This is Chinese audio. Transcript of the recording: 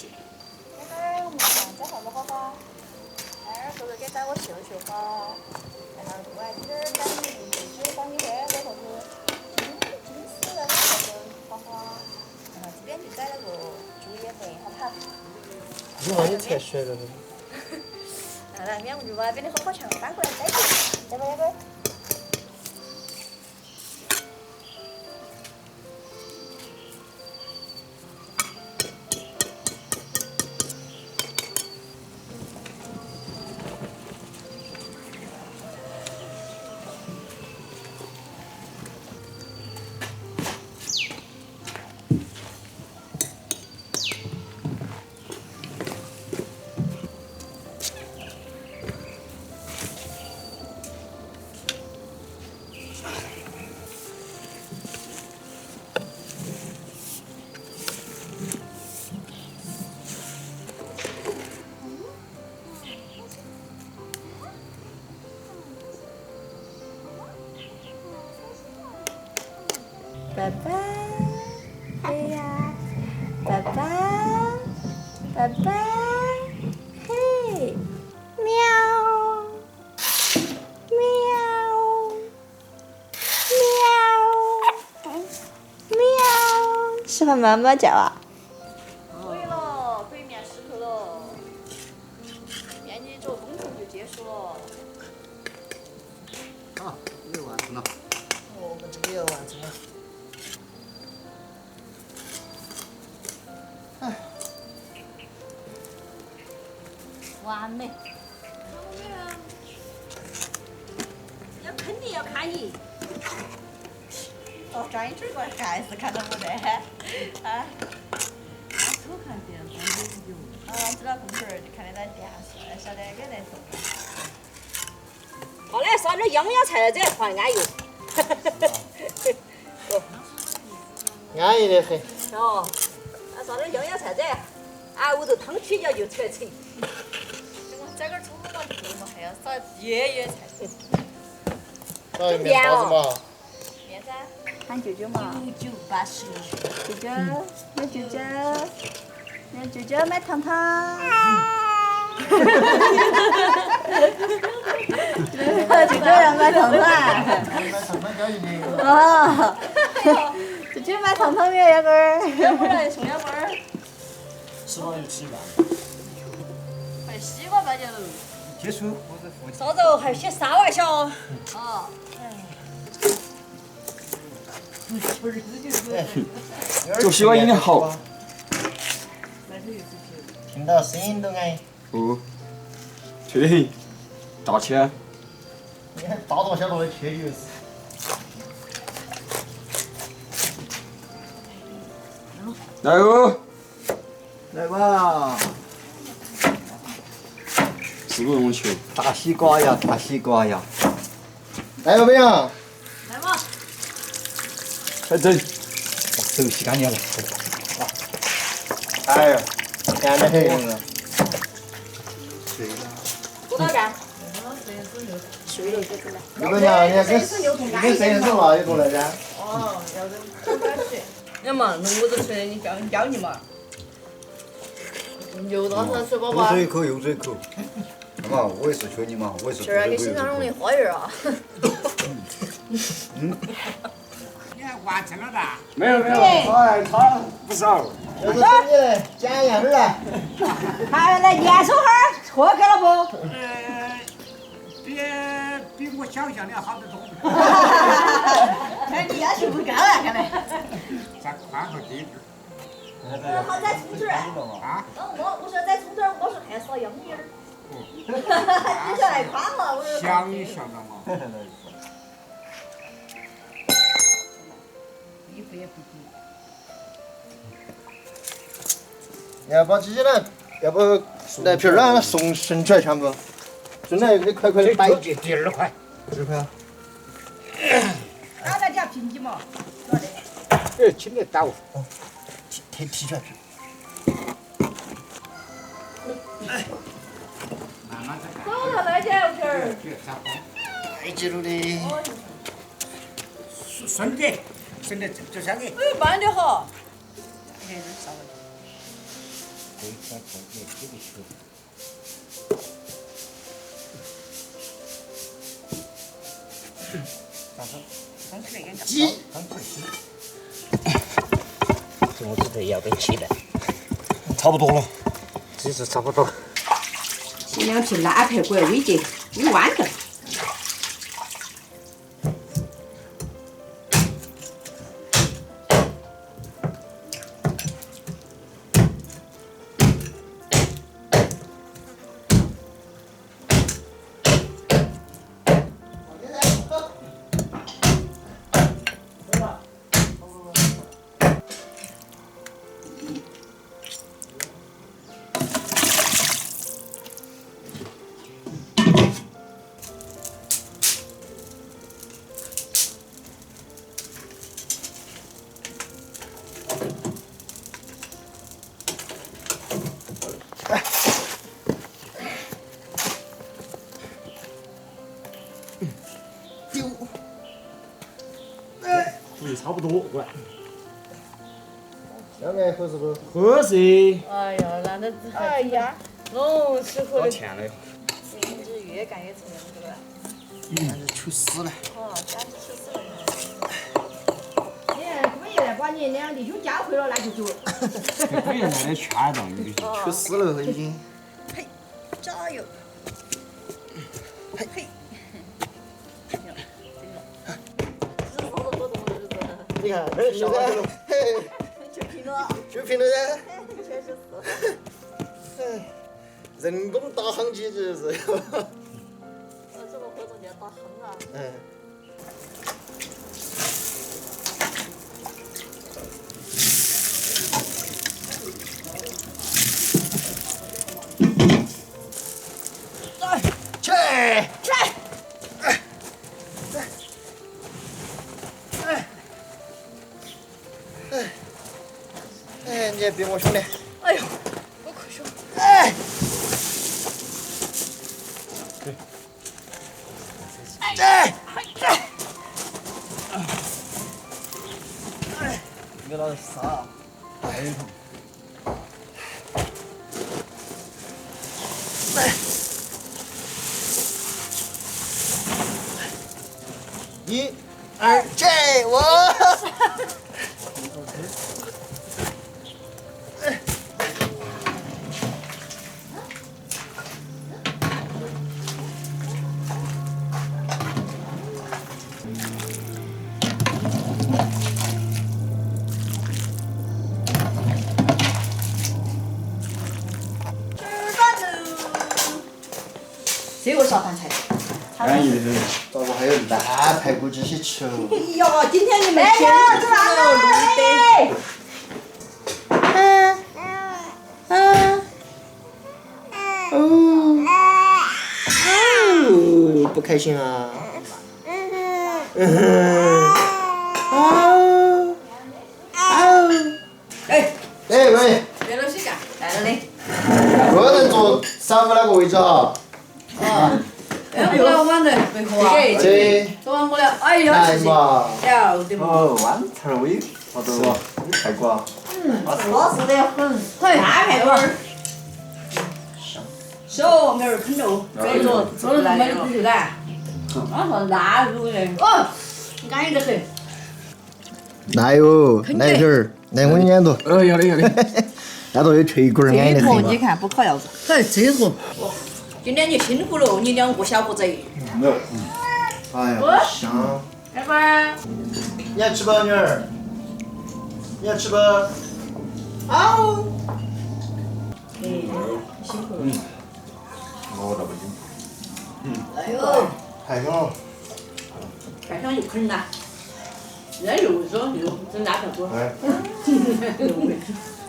起。哎，我们再好不好吧？哎，哥哥给带我秀秀哈，然后过来这儿带你去放你这个啥子金丝那个啥子花花，然后这边就带了个竹叶梅好不好？你看你才学的。来，面我们就把那边的火锅全部搬过来带起，要不要不？爸爸，哎呀，爸爸，爸爸，嘿，喵，喵，喵，喵，喜欢妈妈叫啊？可以了，可以面石头了，面积做工程就结束了。好，又完成了。我们这个又完成了。完美。要肯定要看一。哦，张一嘴过还是看到没得？啊？我看见了，有。知道公主儿就看得到电视，晓得给人动。好嘞，烧点秧苗菜在这团安逸。安逸得很。哦，烧点秧苗菜在，屋头汤曲要就出来盛。这个葱嘛就嘛，还要烧野菜。烧一面包子嘛。面噻，喊舅舅嘛。9980。舅舅，让舅舅，让舅舅买糖糖。舅舅要买糖糖。买糖糖交一年。哦，舅舅买糖糖没有根儿？要不然送两根儿。吃饱就吃吧。快西瓜半截喽。结束或者付钱。烧肉还写3万小。哦。做西瓜应该好。听到声音都安逸。哦，脆得很，大气啊！你看大多小多的切就是。来哦，来吧。是不是用球？大西瓜呀，大西瓜呀。来了没有？来嘛。快整！手洗干净了。哎呀，甜得很了。多少干？水了就出来。你们俩你跟摄影师嘛有多来噻？哦，要跟多点水。要嘛，弄我这水，你教你嘛。又多少水宝有宝？嘴口，有嘴口。嘛，我也是学你嘛，我也是。今儿给欣赏龙的花园啊。你还完成了吧？没有，哎，差不少。要是等你来检验点来。还来验收哈，合格了不？比我想象的好得多。看你要求不高啊，看来。再宽和低点。好再充点儿。啊？我说再充点儿，我说还少秧米儿。你说来宽了，我说。想一想的嘛。衣服也不低。要把这些呢，要不来瓶儿让它送出来全部，就那一块块的摆。就12块。10块啊。打在家平级嘛，轻点打我。提出来。慢慢再干。走了那家有皮儿。1记录的。顺的，顺的就这样的。慢点哈。鸡，这我这要得起来，差不多了。其实差不多。前2瓶腊排骨煨节煨豌豆。估计差不多，过来。两面合适不？合适。哎呀，那那哎呀，弄吃喝的，甜了。简直越干越成这个。那是出事了。哦，简直吃死了。你看姑爷来把你2弟兄教会了，那就足。不原来的劝到你。出事了已经。嘿，加油！嘿，嘿。你看，这是噻，就平了，就平了噻。确实是。人工打夯机这是。这个火中间打夯啊。嗯。去！去！哎，你也比我兄弟。哎呦，我快说。哎。哎。你老傻。哎。1、2，这我。这个烧饭菜。安逸的很。咋个还有腊排骨这些吃哦？哎呦，今天你们先吃了绿哦，不开心啊？哎，喂，别了洗干，来了的。个人坐3个那个位置哈。哎呦，碗的备货啊。这。都完我了，哎呀，来嘛。要得不？哦，豌头煨，好多有排骨啊。巴适得很。嘿，大排骨。小面儿啃肉，这做的来了。就来。我说腊肉的，哦，安逸得很。来哟，来点儿，来我撵着。要得要得。那头有腿骨儿，安逸得很嘛。看不烤腰子。嘿，这坨。今天就辛苦了，你2个小伙子。没有。哎呀，香。拜拜。你要吃不，女儿？你要吃不？好。哎，辛苦了。我倒不行。哎呦，太香了。太香又啃呐。那肉说肉，真大排骨。哎。肉味。